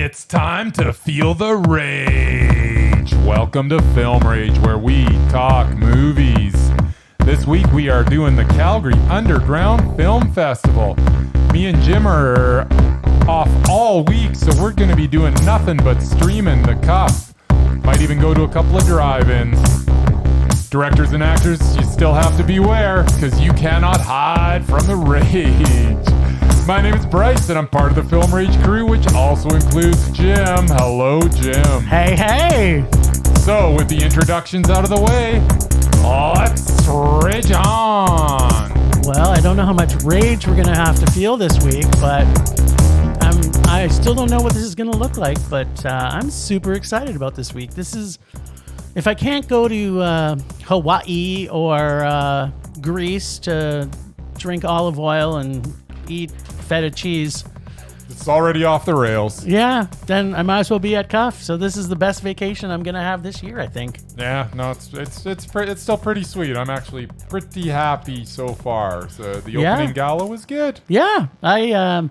It's time to feel the rage. Welcome to Film Rage, where we talk movies. This week we are doing the Calgary Underground Film Festival. Me and Jim are off all week, so we're going to be doing nothing but streaming the cuff. Might even go to a couple of drive-ins. Directors and actors, you still have to beware, because you cannot hide from the rage. My name is Bryce, and I'm part of the Film Rage crew, which also includes Jim. Hello, Jim. Hey, hey. So, with the introductions out of the way, let's rage on. Well, I don't know how much rage we're going to have to feel this week, but I still don't know what this is going to look like, but I'm super excited about this week. This is, if I can't go to Hawaii or Greece to drink olive oil and eat feta cheese, It's already off the rails. yeah, then I might as well be at Cuff. So this is the best vacation I'm going to have this year, I think. Yeah, no, it's still pretty sweet. I'm actually pretty happy so far. So the opening gala was good. Yeah, I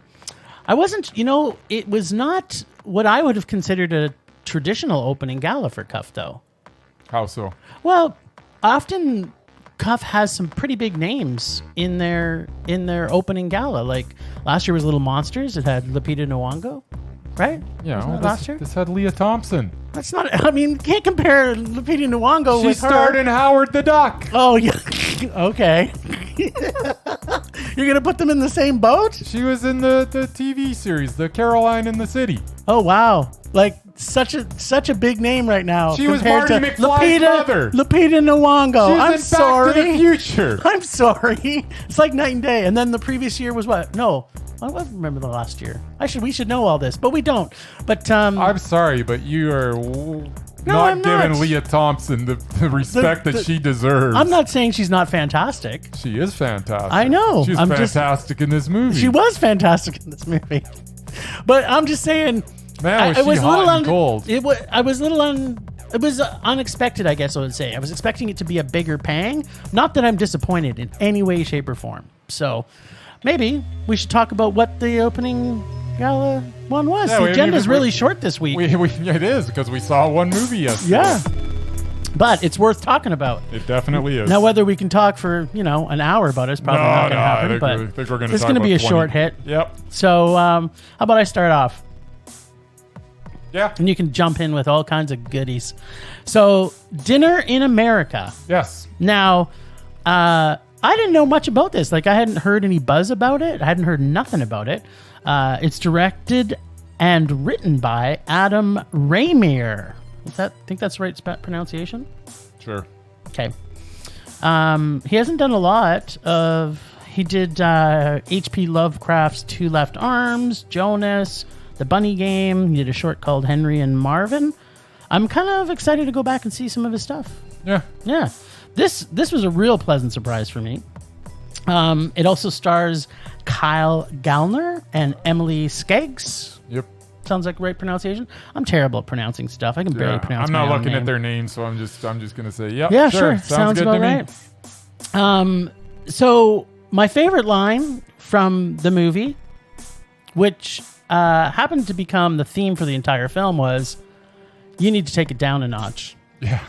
wasn't, it was not what I would have considered a traditional opening gala for Cuff, though. How so? Well, often Cuff has some pretty big names in their opening gala. Like last year was Little Monsters. It had Lupita Nyong'o, right? Yeah, Wasn't well, that last year? this had Leah Thompson. That's not. I mean, can't compare Lupita Nyong'o She with her. starred in Howard the Duck. Oh yeah. Okay. You're gonna put them in the same boat? She was in the TV series, The Caroline in the City. Oh wow! Like such a big name right now. She was compared Marty to McFly's mother. Lupita Nyong'o. She was I'm in sorry. Back to the Future. I'm sorry. It's like night and day. And then the previous year was what? No, I don't remember the last year. We should know all this, but we don't. But I'm sorry, but you are I'm not giving not. Leah Thompson the respect that she deserves. I'm not saying she's not fantastic. She is fantastic. I know. She's fantastic in this movie. She was fantastic in this movie. But I'm just saying. Man, was she hot and cold. It was unexpected, I guess I would say. I was expecting it to be a bigger pang. Not that I'm disappointed in any way, shape, or form. So maybe we should talk about what the opening gala one was. Yeah, the agenda's really short this week. It is, because we saw one movie yesterday. Yeah. But it's worth talking about. It definitely is. Now, whether we can talk for, an hour about it is probably not going to happen. I think we're going to it's going to be a short hit. Yep. So how about I start off? Yeah. And you can jump in with all kinds of goodies. So, Dinner in America. Yes. Now, I didn't know much about this. Like, I hadn't heard any buzz about it. I hadn't heard nothing about it. It's directed and written by Adam Raimier. Think that's the right pronunciation? Sure. Okay. He hasn't done a lot of... He did H.P. Lovecraft's Two Left Arms, Jonas... The Bunny Game. He did a short called Henry and Marvin. I'm kind of excited to go back and see some of his stuff. Yeah. Yeah. This was a real pleasant surprise for me. It also stars Kyle Gallner and Emily Skeggs. Yep. Sounds like the right pronunciation. I'm terrible at pronouncing stuff. I can barely pronounce I'm my not own looking name. at their names, so I'm just going to say, yep. Yeah, sure. sure. Sounds good about to me. right. So my favorite line from the movie, which happened to become the theme for the entire film, was, "You need to take it down a notch." Yeah.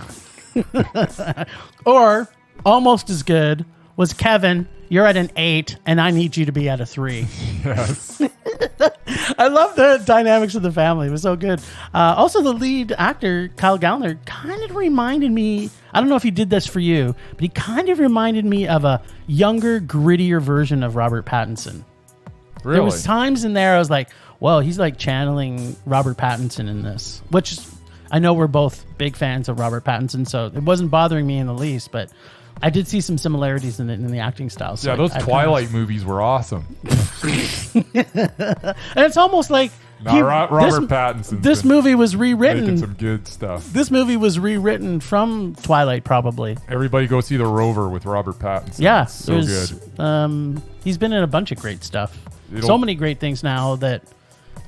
Or, almost as good, was, "Kevin, you're at an 8 and I need you to be at a 3. Yes. I love the dynamics of the family. It was so good. Also, the lead actor, Kyle Gallner, kind of reminded me, I don't know if he did this for you, but he kind of reminded me of a younger, grittier version of Robert Pattinson. Really? There was times in there I was like, well, he's like channeling Robert Pattinson in this, which I know we're both big fans of Robert Pattinson, so it wasn't bothering me in the least, but I did see some similarities in the acting style. So yeah, those Twilight movies were awesome. And it's almost like Robert Pattinson. This movie was rewritten. Making some good stuff. This movie was rewritten from Twilight, probably. Everybody go see The Rover with Robert Pattinson. Yeah, it's so good. He's been in a bunch of great stuff. So many great things now that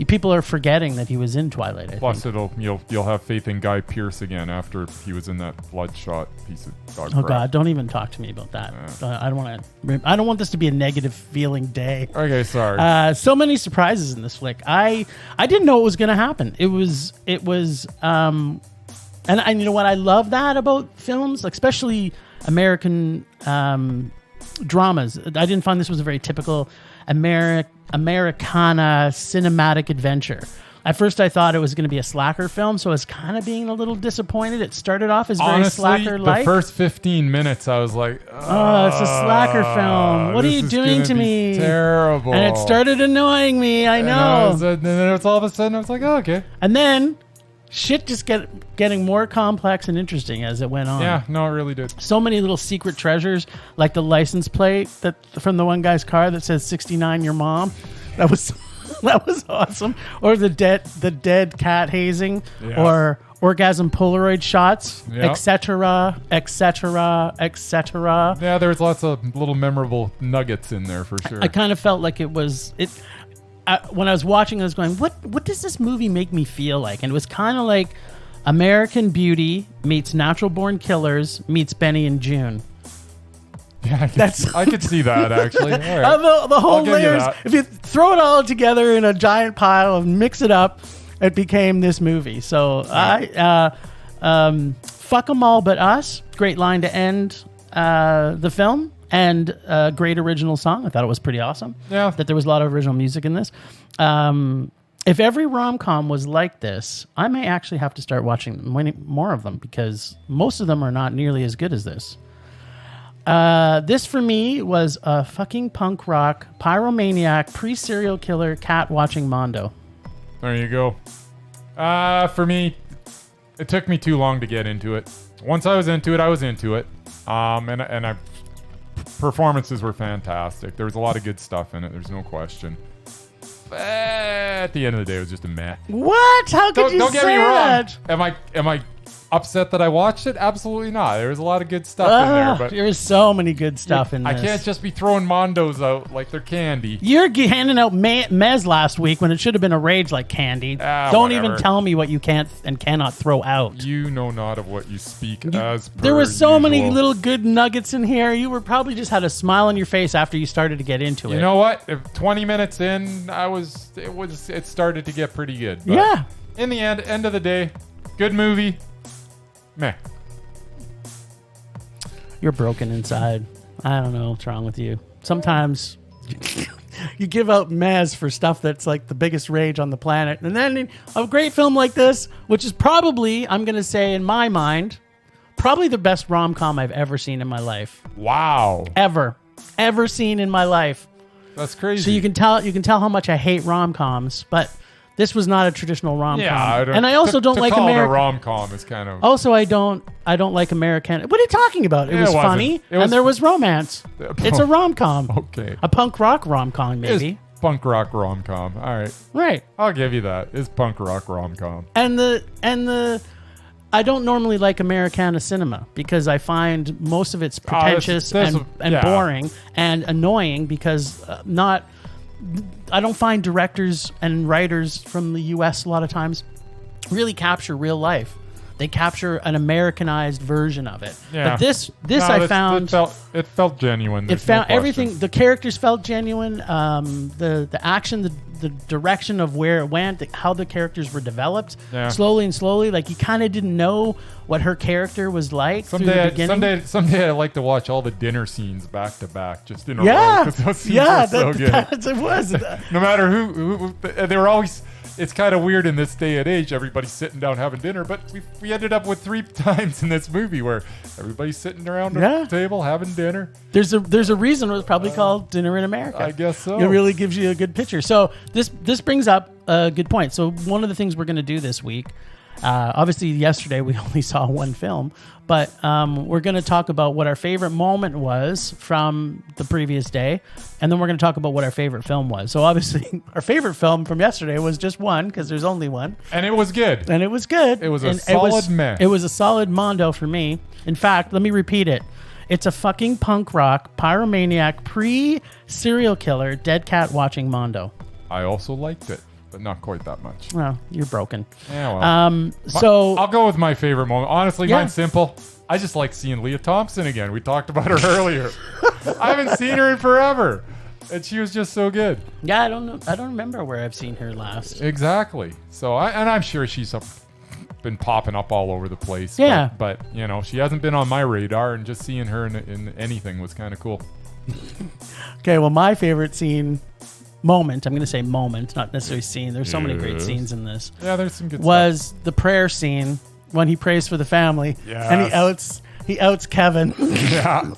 people are forgetting that he was in Twilight. I Plus, think. you'll have faith in Guy Pearce again after he was in that bloodshot piece of dog Oh crap. God! Don't even talk to me about that. I don't want this to be a negative feeling day. Okay, sorry. So many surprises in this flick. I didn't know it was going to happen. It was and you know what? I love that about films, especially American dramas. I didn't find this was a very typical Americana cinematic adventure. At first, I thought it was going to be a slacker film, so I was kind of being a little disappointed. It started off as very Honestly, slacker-like. the first 15 minutes, I was like, oh, it's a slacker film. What are you doing to me? Terrible. And it started annoying me. I know. And then it's all of a sudden, I was like, oh, okay. And then shit just getting more complex and interesting as it went on. Yeah, no, it really did. So many little secret treasures, like the license plate that from the one guy's car that says 69 your mom. That was awesome. Or the dead cat hazing, or orgasm Polaroid shots, etc., etc., etc. Yeah, there was lots of little memorable nuggets in there for sure. I kind of felt like it was it. When I was watching, I was going, "What does this movie make me feel like?" And it was kind of like American Beauty meets Natural Born Killers meets Benny and June. Yeah, I could see that actually. All right. The whole I'll give you layers. that. If you throw it all together in a giant pile and mix it up, it became this movie. So fuck them all but us. Great line to end the film, and a great original song. I thought it was pretty awesome. Yeah, that there was a lot of original music in this. If every rom-com was like this, I may actually have to start watching more of them, because most of them are not nearly as good as this. This for me was a fucking punk rock, pyromaniac, pre-serial killer, cat watching Mondo. There you go. For me, it took me too long to get into it. Once I was into it, I was into it. Performances were fantastic. There was a lot of good stuff in it. There's no question. But at the end of the day, it was just a meh. What? How could you don't get say me wrong. that? Am I upset that I watched it? Absolutely not. There was a lot of good stuff in there, but there was so many good stuff in this. I can't just be throwing Mondos out like they're candy. You're handing out Mez last week when it should have been a Rage like candy. Don't whatever. even tell me what you can't and cannot throw out. You know not of what you speak as per There were so many usual. little good nuggets in here. You were probably just had a smile on your face after you started to get into it. You know what? If 20 minutes in, it started to get pretty good. But yeah. In the end of the day, good movie. Meh. You're broken inside. I don't know what's wrong with you. Sometimes you give out mez for stuff that's like the biggest rage on the planet. And then a great film like this, which is probably, I'm going to say in my mind, probably the best rom-com I've ever seen in my life. Wow. Ever seen in my life. That's crazy. So you can tell how much I hate rom-coms, but this was not a traditional rom-com. Yeah, and I also don't like American. American. A rom-com is kind of. Also, I don't like American. What are you talking about? It was funny, and there was romance. It's a rom-com. Okay. A punk rock rom-com, maybe. It's punk rock rom-com. All right. Right. I'll give you that. It's punk rock rom-com. And the I don't normally like Americana cinema because I find most of it's pretentious and boring and annoying because I don't find directors and writers from the U.S. a lot of times really capture real life. They capture an Americanized version of it. Yeah. But this I found it felt genuine. It found everything. The characters felt genuine. The action, the direction of where it went, how the characters were developed, slowly and slowly. Like you kind of didn't know what her character was like through the beginning. Someday I like to watch all the dinner scenes back to back, just in a row. Those scenes were so good. It was. No matter who, they were always. It's kind of weird in this day and age. Everybody's sitting down having dinner, but we ended up with 3 times in this movie where everybody's sitting around the table having dinner. There's a reason it was probably called Dinner in America. I guess so. It really gives you a good picture. So this brings up a good point. So one of the things we're going to do this week, obviously yesterday we only saw one film, but we're going to talk about what our favorite moment was from the previous day, and then we're going to talk about what our favorite film was. So obviously our favorite film from yesterday was just one because there's only one. And it was good. It was a solid meh. It was a solid Mondo for me. In fact, let me repeat it. It's a fucking punk rock, pyromaniac, pre-serial killer, dead cat watching Mondo. I also liked it. but not quite that much. Well, you're broken. Yeah, well. So I'll go with my favorite moment. Honestly, Yeah. mine's simple. I just like seeing Leah Thompson again. We talked about her earlier. I haven't seen her in forever. And she was just so good. yeah, I don't know. I don't remember where I've seen her last. Exactly. So I'm sure she's been popping up all over the place. Yeah. But you know, she hasn't been on my radar, and just seeing her in anything was kind of cool. Okay, well, my favorite moment, I'm going to say moment, not necessarily scene. There's so many great Yes. scenes in this. Yeah, there's some good Was the prayer scene when he prays for the family and he outs Kevin. stuff.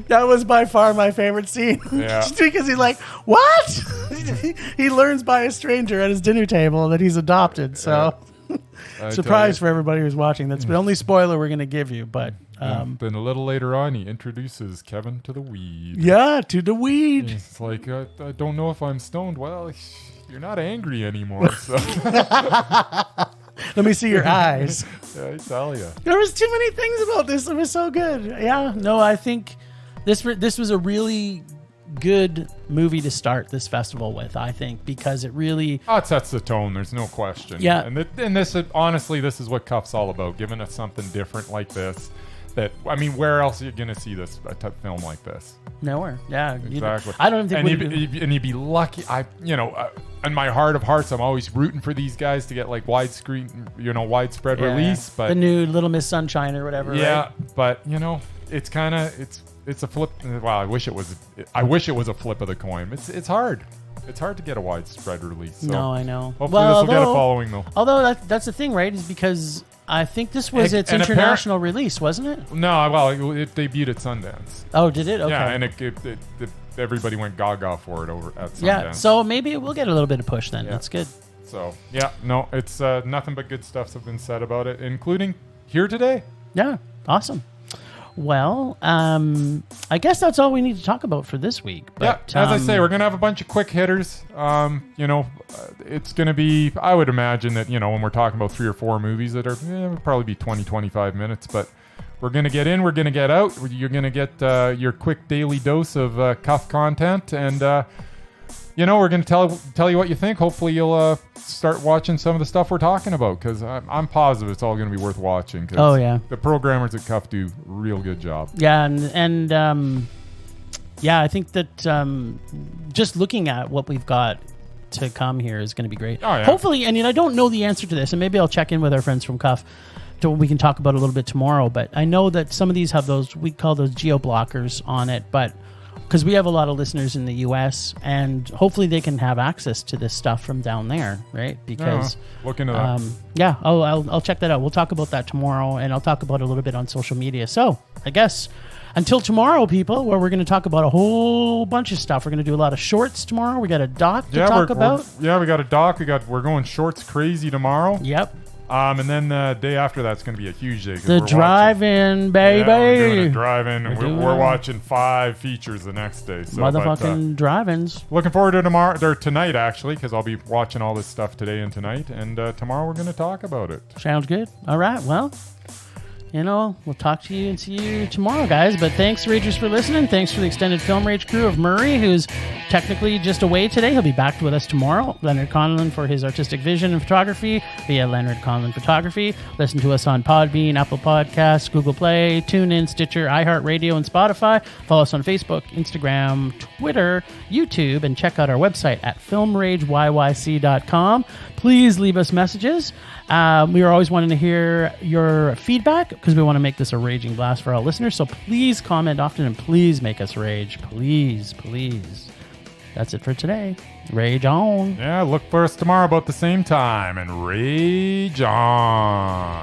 That was by far my favorite scene. Yeah. Just because he's like, what? He learns by a stranger at his dinner table that he's adopted. So, surprise for everybody who's watching. That's the only spoiler we're going to give you. But Then a little later on, he introduces Kevin to the weed. yeah, to the weed. It's like, I don't know if I'm stoned. Well, you're not angry anymore. So Let me see your eyes. yeah, I tell you. There was too many things about this that was so good. Yeah, no, I think this was a really good movie to start this festival with, I think, because it really... Oh, it sets the tone. There's no question. Yeah. And this is, honestly, this is what Cuff's all about, giving us something different like this. That, I mean, where else are you going to see this, a type film like this? Nowhere. Yeah. Exactly. I don't think... And you'd be lucky. In my heart of hearts, I'm always rooting for these guys to get like widespread release. But the new Little Miss Sunshine or whatever. yeah, Right? but it's kind of it's a flip. Well, I wish it was a flip of the coin. It's hard. It's hard to get a widespread release. So No, I know. Hopefully this will get a following though. Although that's the thing, right? Is because I think this was its And international release, wasn't it? No, well, it debuted at Sundance. Oh, did it? Okay. Yeah, and everybody went gaga for it over at Sundance. Yeah, so maybe it will get a little bit of push then. Yeah. That's good. So yeah, no, it's nothing but good stuff have been said about it, including here today. Yeah, awesome. Well, I guess that's all we need to talk about for this week. But, yeah, as I say, we're gonna have a bunch of quick hitters. It's gonna be. I would imagine that when we're talking about 3 or 4 movies that are it'll probably be 20, 25 minutes, but. We're going to get in, we're going to get out. You're going to get your quick daily dose of Cuff content. And, we're going to tell you what you think. Hopefully you'll start watching some of the stuff we're talking about, because I'm positive it's all going to be worth watching. Oh, yeah. The programmers at Cuff do a real good job. Yeah, and I think that just looking at what we've got to come here is going to be great. Oh, yeah. Hopefully, I don't know the answer to this, and maybe I'll check in with our friends from Cuff. We can talk about it a little bit tomorrow, but I know that some of these have those, we call those geo blockers on it, but because we have a lot of listeners in the US, and hopefully they can have access to this stuff from down there, right? Because look into that. yeah, I'll check that out. We'll talk about that tomorrow, and I'll talk about it a little bit on social media. So I guess until tomorrow, people, where we're going to talk about a whole bunch of stuff. We're going to do a lot of shorts tomorrow. We got a doc to talk about. We got a doc. We're going shorts crazy tomorrow. Yep. And then the day after that's going to be a huge day. The drive-in, baby. Yeah, we're doing a drive-in, and we're watching 5 features the next day. So, motherfucking drive-ins. Looking forward to tonight, actually, because I'll be watching all this stuff today and tonight. And tomorrow we're going to talk about it. Sounds good. All right. Well, we'll talk to you and see you tomorrow, guys. But thanks, Ragers, for listening. Thanks for the extended Film Rage crew of Murray, who's technically just away today. He'll be back with us tomorrow. Leonard Conlon for his artistic vision and photography via Leonard Conlon Photography. Listen to us on Podbean, Apple Podcasts, Google Play, TuneIn, Stitcher, iHeartRadio, and Spotify. Follow us on Facebook, Instagram, Twitter, YouTube, and check out our website at filmrageyyc.com. Please leave us messages. We are always wanting to hear your feedback because we want to make this a raging blast for our listeners. So please comment often and please make us rage. Please, please. That's it for today. Rage on. Yeah, look for us tomorrow about the same time and rage on.